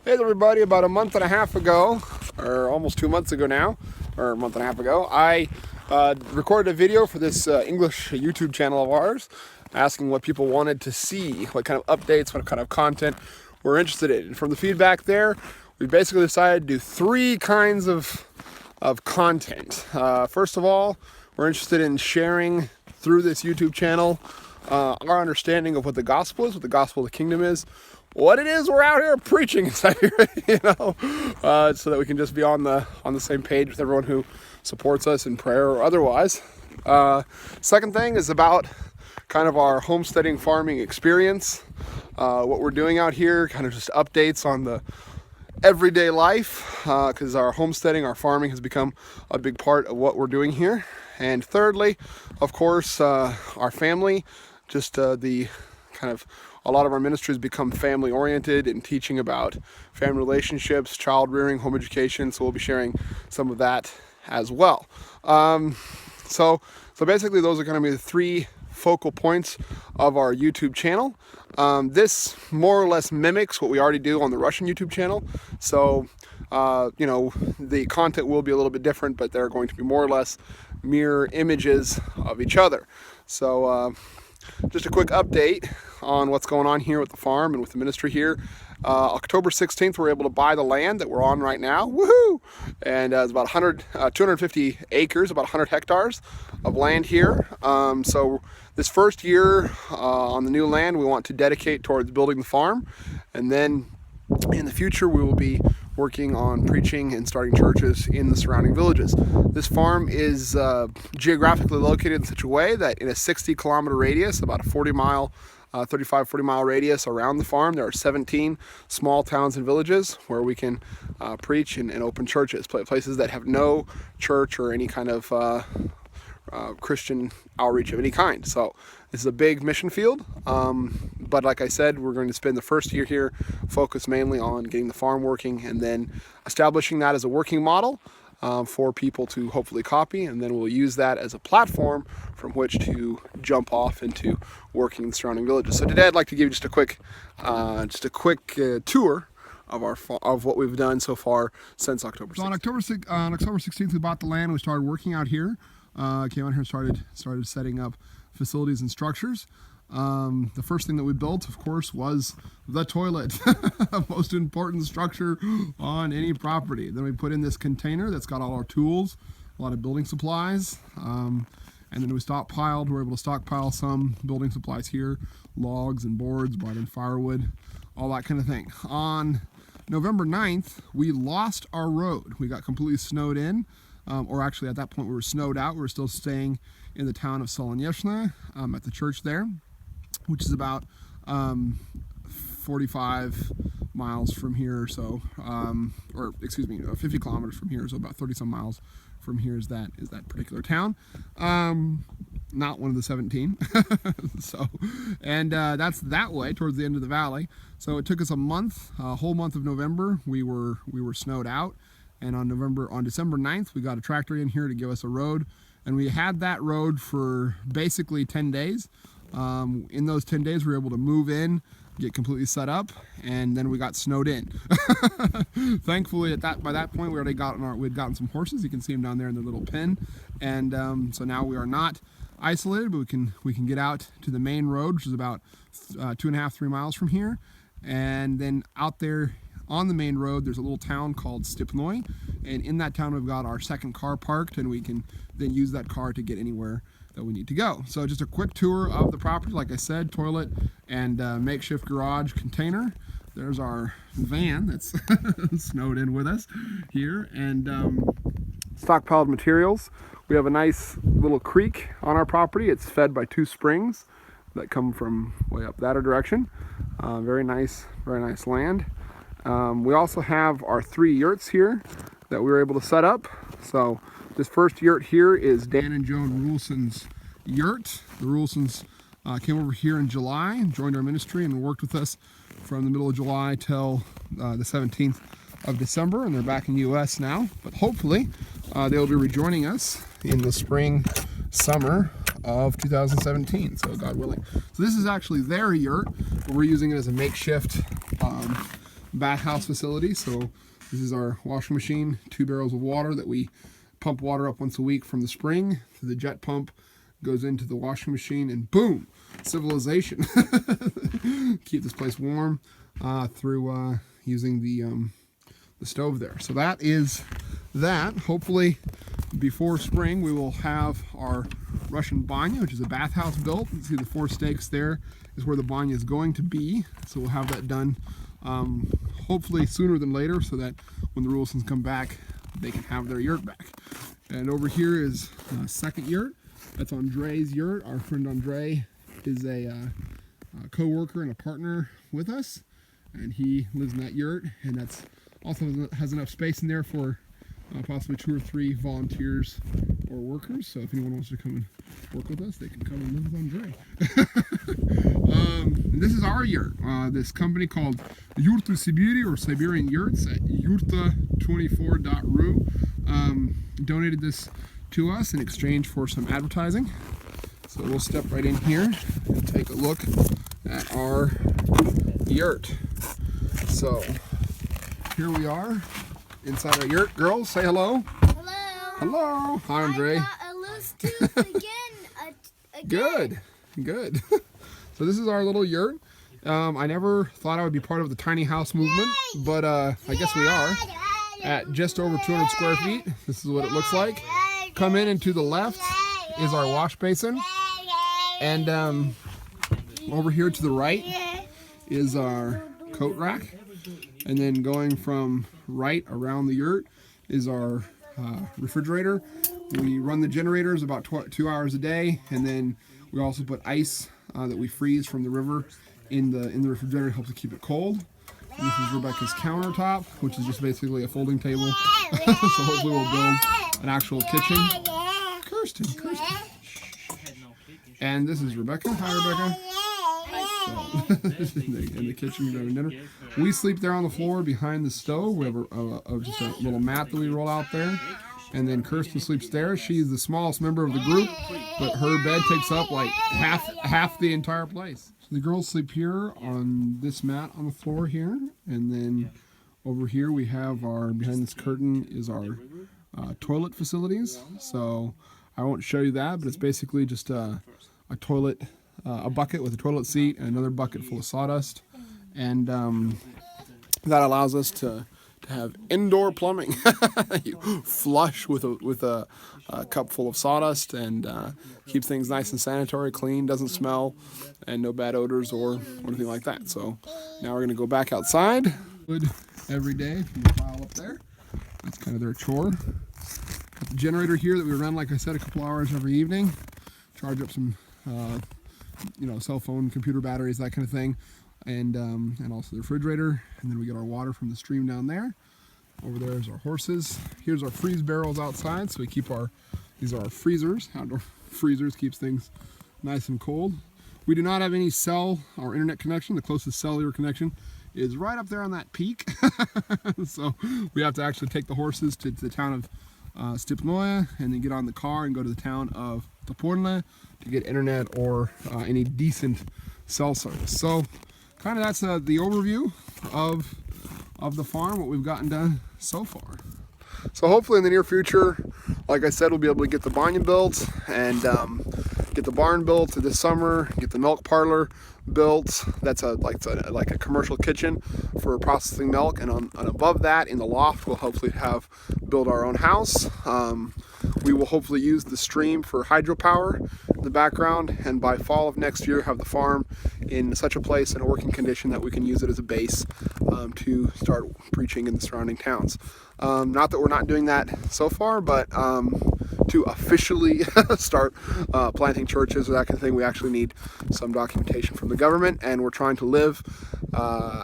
Hey everybody, about a month and a half ago, or almost 2 months ago now, or a month and a half ago, I recorded a video for this English YouTube channel of ours, asking what people wanted to see, what kind of updates, what kind of content we're interested in. And from the feedback there, we basically decided to do three kinds of content. First of all, we're interested in sharing through this YouTube channel our understanding of what the gospel is, what the gospel of the kingdom is, what it is we're out here preaching inside here, so that we can just be on the same page with everyone who supports us in prayer or otherwise. Second thing is about kind of our homesteading farming experience, what we're doing out here, kind of just updates on the everyday life, because our homesteading, our farming has become a big part of what we're doing here. And thirdly, of course, our family, just the kind of a lot of our ministries become family oriented and teaching about family relationships, child rearing, home education. So we'll be sharing some of that as well. So basically those are going to be the three focal points of our YouTube channel. This more or less mimics what we already do on the Russian YouTube channel. So, the content will be a little bit different, but they're going to be more or less mirror images of each other. So, just a quick update on what's going on here with the farm and with the ministry here. October 16th, we were able to buy the land that we're on right now. Woohoo! And it's about 250 acres, about 100 hectares of land here. So this first year on the new land, we want to dedicate towards building the farm. And then in the future, we will be working on preaching and starting churches in the surrounding villages. This farm is geographically located in such a way that in a 60-kilometer radius, about a 35-40 mile radius around the farm, there are 17 small towns and villages where we can preach and open churches, places that have no church or any kind of Christian outreach of any kind. So this is a big mission field, but like I said, we're going to spend the first year here focused mainly on getting the farm working and then establishing that as a working model for people to hopefully copy, and then we'll use that as a platform from which to jump off into working in the surrounding villages. So today I'd like to give you just a quick tour of what we've done so far since October 16th. So on October 16th, we bought the land. We started working out here. Came out here and started setting up facilities and structures. The first thing that we built, of course, was the toilet, most important structure on any property. Then we put in this container that's got all our tools, a lot of building supplies, and then we stockpiled. We're able to stockpile some building supplies here, logs and boards, brought in firewood, all that kind of thing. On November 9th, we lost our road. We got completely snowed in. Or actually at that point we were snowed out. We were still staying in the town of Solonyeshna at the church there, which is about 45 miles from here or so, 50 kilometers from here, so about 30 some miles from here is that particular town. Not one of the 17. That's that way towards the end of the valley. So it took us a whole month of November. We were snowed out. And on December 9th, we got a tractor in here to give us a road. And we had that road for basically 10 days. In those 10 days, we were able to move in, get completely set up, and then we got snowed in. Thankfully, by that point, we'd gotten some horses. You can see them down there in the little pen. And so now we are not isolated, but we can get out to the main road, which is about 2.5-3 miles from here. And then out there on the main road, there's a little town called Stepnoy, and in that town we've got our second car parked, and we can then use that car to get anywhere that we need to go. So just a quick tour of the property. Like I said, toilet and makeshift garage container. There's our van that's snowed in with us here, and stockpiled materials. We have a nice little creek on our property. It's fed by 2 springs that come from way up that direction. Very nice land. We also have our 3 yurts here that we were able to set up. So this first yurt here is Dan and Joan Rulson's yurt. The Rulsons came over here in July and joined our ministry and worked with us from the middle of July till the 17th of December, and they're back in the U.S. now. But hopefully they'll be rejoining us in the summer of 2017, so God willing. So this is actually their yurt, but we're using it as a makeshift bathhouse facility. So this is our washing machine, 2 barrels of water that we pump water up once a week from the spring to the jet pump, goes into the washing machine, and boom, civilization. Keep this place warm through using the stove there. So that is that. Hopefully before spring we will have our Russian banya, which is a bathhouse built. You can see the 4 stakes there is where the banya is going to be. So we'll have that done hopefully sooner than later, so that when the Rulsons come back, they can have their yurt back. And over here is a second yurt. That's Andre's yurt. Our friend Andre is a co-worker and a partner with us, and he lives in that yurt, and that's also has enough space in there for possibly 2 or 3 volunteers or workers. So if anyone wants to come and work with us, they can come and live with Andre. This is our yurt. This company called Yurta Sibiri, or Siberian Yurts, at yurta24.ru donated this to us in exchange for some advertising. So we'll step right in here and take a look at our yurt. So here we are inside our yurt. Girls, say hello. Hello. Hello. Hi, Andre. I got a loose tooth again. Good. Good. So this is our little yurt. I never thought I would be part of the tiny house movement, but I guess we are. At just over 200 square feet, this is what it looks like. Come in, and to the left is our wash basin, and over here to the right is our coat rack, and then going from right around the yurt is our refrigerator. We run the generators about 2 hours a day, and then we also put ice that we freeze from the river in the refrigerator. It helps to keep it cold. And this is Rebecca's countertop, which is just basically a folding table. So hopefully we'll build an actual kitchen. Kirsten. And this is Rebecca. Hi, Rebecca. So, this is in the kitchen, we're having dinner. We sleep there on the floor behind the stove. We have just a little mat that we roll out there. And then Kirsten sleeps there. She's the smallest member of the group, but her bed takes up like half the entire place. So the girls sleep here on this mat on the floor here, and then over here we have our, behind this curtain is our toilet facilities. So I won't show you that, but it's basically just a toilet, a bucket with a toilet seat and another bucket full of sawdust, and that allows us to have indoor plumbing. You flush with a cup full of sawdust, and keep things nice and sanitary, clean, doesn't smell, and no bad odors or anything like that. So now we're gonna go back outside. Wood every day from the pile up there. That's kind of their chore. Got the generator here that we run, like I said, a couple hours every evening. Charge up some, cell phone, computer batteries, that kind of thing. And also the refrigerator, and then we get our water from the stream down there. Over there is our horses. Here's our freeze barrels outside, so we keep these are our freezers, outdoor freezers, keeps things nice and cold. We do not have any cell or internet connection. The closest cellular connection is right up there on that peak. So we have to actually take the horses to the town of Stepnoye, and then get on the car and go to the town of Toporne to get internet or any decent cell service. So kind of that's the overview of the farm, what we've gotten done so far. So hopefully in the near future, like I said, we'll be able to get the banya built and get the barn built this summer, get the milk parlor built. That's like a commercial kitchen for processing milk, and above that in the loft we'll hopefully build our own house. We will hopefully use the stream for hydropower in the background, and by fall of next year have the farm in such a place in a working condition that we can use it as a base to start preaching in the surrounding towns. Not that we're not doing that so far, but to officially start planting churches or that kind of thing, we actually need some documentation from the government, and we're trying to live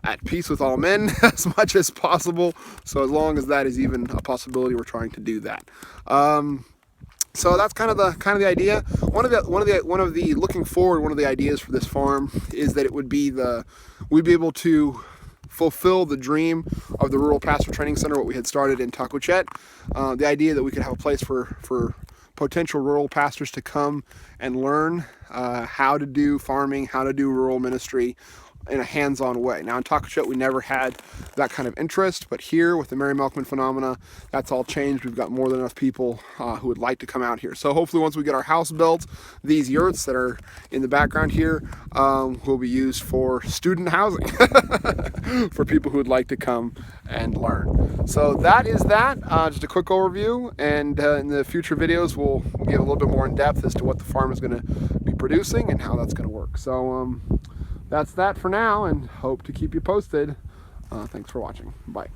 at peace with all men as much as possible. So as long as that is even a possibility, we're trying to do that. So that's kind of the idea. One of the looking forward, one of the ideas for this farm is that we'd be able to fulfill the dream of the Rural Pastor Training Center, what we had started in Tacochet. The idea that we could have a place for potential rural pastors to come and learn how to do farming, how to do rural ministry, in a hands-on way. Now in Takashut we never had that kind of interest, but here with the Mary Melkman phenomena, that's all changed. We've got more than enough people who would like to come out here. So hopefully once we get our house built, these yurts that are in the background here will be used for student housing for people who would like to come and learn. So that is that, just a quick overview, and in the future videos we'll get a little bit more in depth as to what the farm is going to be producing and how that's going to work. So that's that for now, and hope to keep you posted. Thanks for watching. Bye.